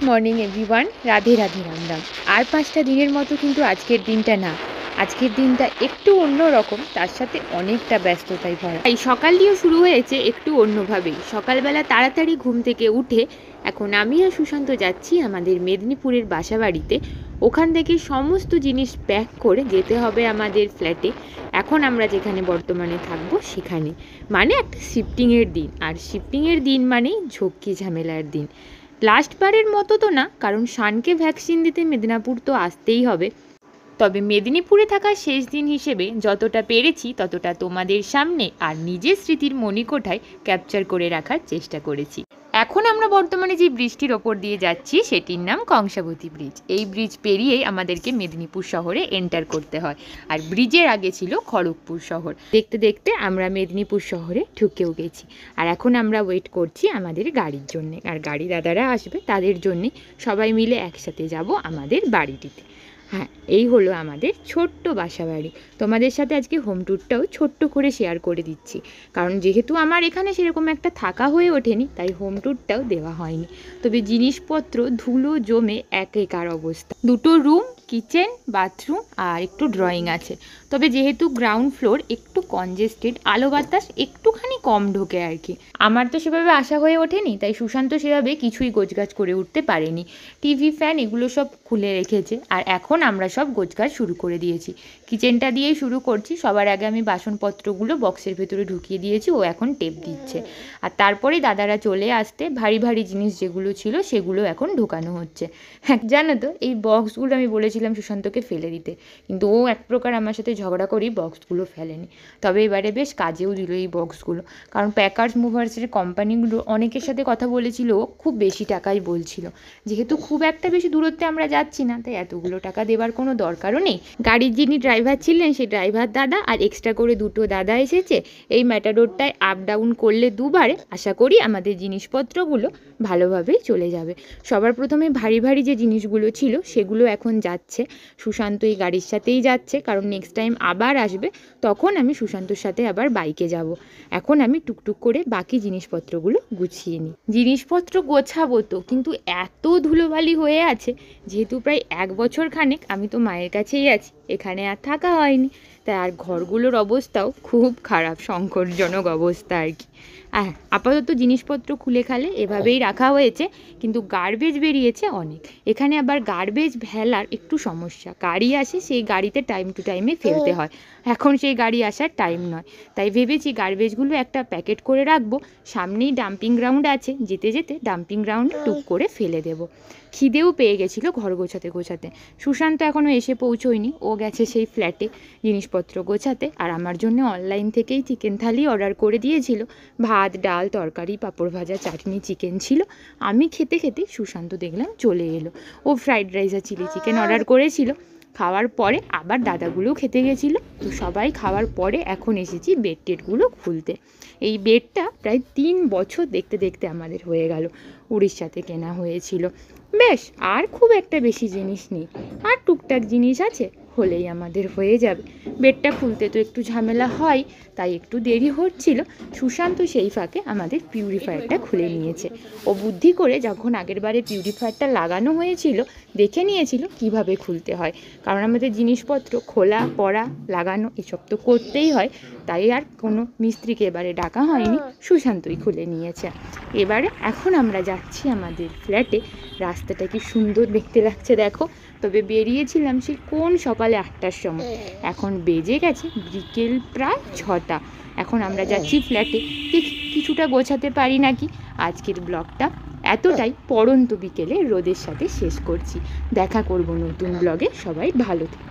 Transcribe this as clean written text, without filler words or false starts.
Morning everyone, Radhe Radhe Ram Ram. আর 5টা দিনের মতো কিন্তু আজকের দিনটা না, আজকের দিনটা একটু অন্য রকম, তার সাথে অনেকটা ব্যস্ততায় ভরা। এই সকাল দিয়েও শুরু হয়েছে একটু অন্যভাবেই। সকালবেলা তাড়াতাড়ি ঘুম থেকে উঠে এখন আমি আর সুশান্ত যাচ্ছি আমাদের মেদিনীপুরের বাসা বাড়িতে। ওখান থেকে সমস্ত জিনিস প্যাক করে যেতে হবে আমাদের ফ্ল্যাটে। এখন আমরা যেখানে বর্তমানে থাকবো সেখানে, মানে একটা শিফটিংয়ের দিন। আর শিফটিংয়ের দিন মানেই ঝক্কি ঝামেলার দিন। লাস্টবারের মতো তো না, কারণ শানকে ভ্যাকসিন দিতে মেদিনীপুর তো আসতেই হবে। তবে মেদিনীপুরে থাকার শেষ দিন হিসেবে যতটা পেরেছি ততটা তোমাদের সামনে আর নিজের স্মৃতির মণিকোঠায় ক্যাপচার করে রাখার চেষ্টা করেছি। এখন আমরা বর্তমানে যে ব্রিজটির ওপর দিয়ে যাচ্ছি সেটির নাম কংসাবতী ব্রিজ। এই ব্রিজ পেরিয়েই আমাদেরকে মেদিনীপুর শহরে এন্টার করতে হয়, আর ব্রিজের আগে ছিল খড়গপুর শহর। দেখতে দেখতে আমরা মেদিনীপুর শহরে ঢুকেও গেছি, আর এখন আমরা ওয়েট করছি আমাদের গাড়ির জন্যে। আর গাড়ি দাদারা আসবে, তাদের জন্যে সবাই মিলে একসাথে যাব আমাদের বাড়িটিতে। হ্যাঁ, এই হলো আমাদের ছোট্ট বাসা বাড়ি। তোমাদের সাথে আজকে হোম ট্যুরটাও ছোট্ট করে শেয়ার করে দিচ্ছি, কারণ যেহেতু আমার এখানে সেরকম একটা থাকা হয়ে ওঠেনি, তাই হোম ট্যুরটাও দেওয়া হয়নি। তবে জিনিসপত্র ধুলো জমে একার অবস্থা। 2টো রুম, কিচেন, বাথরুম আর একটু ড্রয়িং আছে। তবে যেহেতু গ্রাউন্ড ফ্লোর একটু কনজেস্টেড, আলো বাতাস একটুখানি কম ঢোকে আর কি। আমার তো সেভাবে আশা হয়ে ওঠেনি, তাই সুশান্ত সেভাবে কিছুই গোছগাছ করে উঠতে পারেনি। টিভি, ফ্যান এগুলো সব খুলে রেখেছে, আর এখন আমরা সব গোছগাছ শুরু করে দিয়েছি। কিচেনটা দিয়েই শুরু করছি। সবার আগে আমি বাসনপত্রগুলো বক্সের ভেতরে ঢুকিয়ে দিয়েছি, ও এখন টেপ দিচ্ছে। আর তারপরে দাদারা চলে আসতে ভারী ভারী জিনিস যেগুলো ছিল সেগুলো এখন ঢোকানো হচ্ছে। হ্যাঁ, জানো তো, এই বক্সগুলো আমি বলেছিলাম সুশান্তকে ফেলে দিতে, কিন্তু ও এক প্রকার আমার সাথে ঝগড়া করেই বক্সগুলো ফেলেনি। তবে এবারে বেশ কাজেও দিল এই বক্সগুলো, কারণ প্যাকার্স মুভার্সের কোম্পানিগুলো অনেকের সাথে কথা বলেছিল, খুব বেশি টাকাই বলছিল। যেহেতু খুব একটা বেশি দূরত্বে আমরা যাচ্ছি না, তাই এতগুলো টাকা দেবার কোনো দরকারও নেই। গাড়ির যিনি ড্রাইভার ছিলেন সেই ড্রাইভার দাদা আর এক্সট্রা করে 2টো দাদা এসেছে। এই ম্যাটাডোরটায় আপ ডাউন করলে দুবারে আশা করি আমাদের জিনিসপত্রগুলো ভালোভাবেই চলে যাবে। সবার প্রথমে ভারী ভারী যে জিনিসগুলো ছিল সেগুলো এখন যাচ্ছে। সুশান্ত এই গাড়ির সাথেই যাচ্ছে, কারণ নেক্সট টাইম আবার আসবে, তখন আমি সুশান্তর সাথে আবার বাইকে যাব। এখন আমি টুকটুক করে বাকি জিনিসপত্রগুলো গুছিয়ে নিই। জিনিসপত্র গোছাবো তো, কিন্তু এত ধুলোবালি হয়ে আছে, যেহেতু প্রায় 1 বছর খানেক আমি তো মায়ের কাছেই আছি, এখানে আর থাকা হয়নি, তাই আর ঘরগুলোর অবস্থাও খুব খারাপ, সংকটজনক অবস্থা আর কি। আপাতত জিনিসপত্র খুলে খালে এভাবেই রাখা হয়েছে, কিন্তু গার্বেজ বেরিয়েছে অনেক। এখানে আবার গার্বেজ ফেলার একটু সমস্যা, গাড়ি আসে, সেই গাড়িতে টাইম টু টাইমে ফেলতে হয়। এখন সেই গাড়ি আসার টাইম নয়, তাই ভেবেছি গার্বেজগুলো একটা প্যাকেট করে রাখবো। সামনেই ডাম্পিং গ্রাউন্ড আছে, যেতে যেতে ডাম্পিং গ্রাউন্ডে টুক করে ফেলে দেবো। খিদেও পেয়ে গেছিলো ঘর গোছাতে গোছাতে। সুশান্ত এখনও এসে পৌঁছোয়নি, ও গেছে সেই ফ্ল্যাটে জিনিসপত্র গোছাতে। আর আমার জন্য অনলাইন থেকেই চিকেন থালি অর্ডার করে দিয়েছিল। ভাত, ডাল, তরকারি, পাঁপড় ভাজা, চাটনি, চিকেন ছিল। আমি খেতে খেতে সুশান্ত দেখলাম চলে এলো। ও ফ্রাইড রাইস আর চিলি চিকেন অর্ডার করেছিল। খাওয়ার পরে আবার দাদাগুলোও খেতে গেছিলো। তো সবাই খাওয়ার পরে এখন এসেছি বেড টেডগুলো খুলতে। এই বেডটা প্রায় 3 বছর দেখতে দেখতে আমাদের হয়ে গেল। উড়িষ্যাতে কেনা হয়েছিল। বেশ, আর খুব একটা বেশি জিনিস নেই, আর টুকটাক জিনিস আছে, হলেই আমাদের হয়ে যাবে। বেডটা খুলতে তো একটু ঝামেলা হয়, তাই একটু দেরি হচ্ছিল। সুশান্ত সেই ফাঁকে আমাদের পিউরিফায়ারটা খুলে নিয়েছে। ও বুদ্ধি করে যখন আগের বারে পিউরিফায়ারটা লাগানো হয়েছিল দেখে নিয়েছিল কিভাবে খুলতে হয়, কারণ আমাদের জিনিসপত্র খোলা, পড়া, লাগানো এসব তো করতেই হয়। তাই আর কোনো মিস্ত্রিকে এবারে ডাকা হয়নি, সুশান্তই খুলে নিয়েছে। এবারে এখন আমরা যাচ্ছি আমাদের ফ্ল্যাটে। রাস্তাটা কি সুন্দর দেখতে লাগছে দেখো। তবে বেরিয়েছিলাম সেই কোন সকালে 8টার সময়, এখন বেজে গেছে বিকেল প্রায় 6টা। এখন আমরা যাচ্ছি ফ্ল্যাটে, দেখি কিছুটা গোছাতে পারি নাকি। আজকের ব্লগটা এতটাই, পড়ন্ত বিকেলে রোদের সাথে শেষ করছি। দেখা করব নতুন ব্লগে, সবাই ভালো থেকো।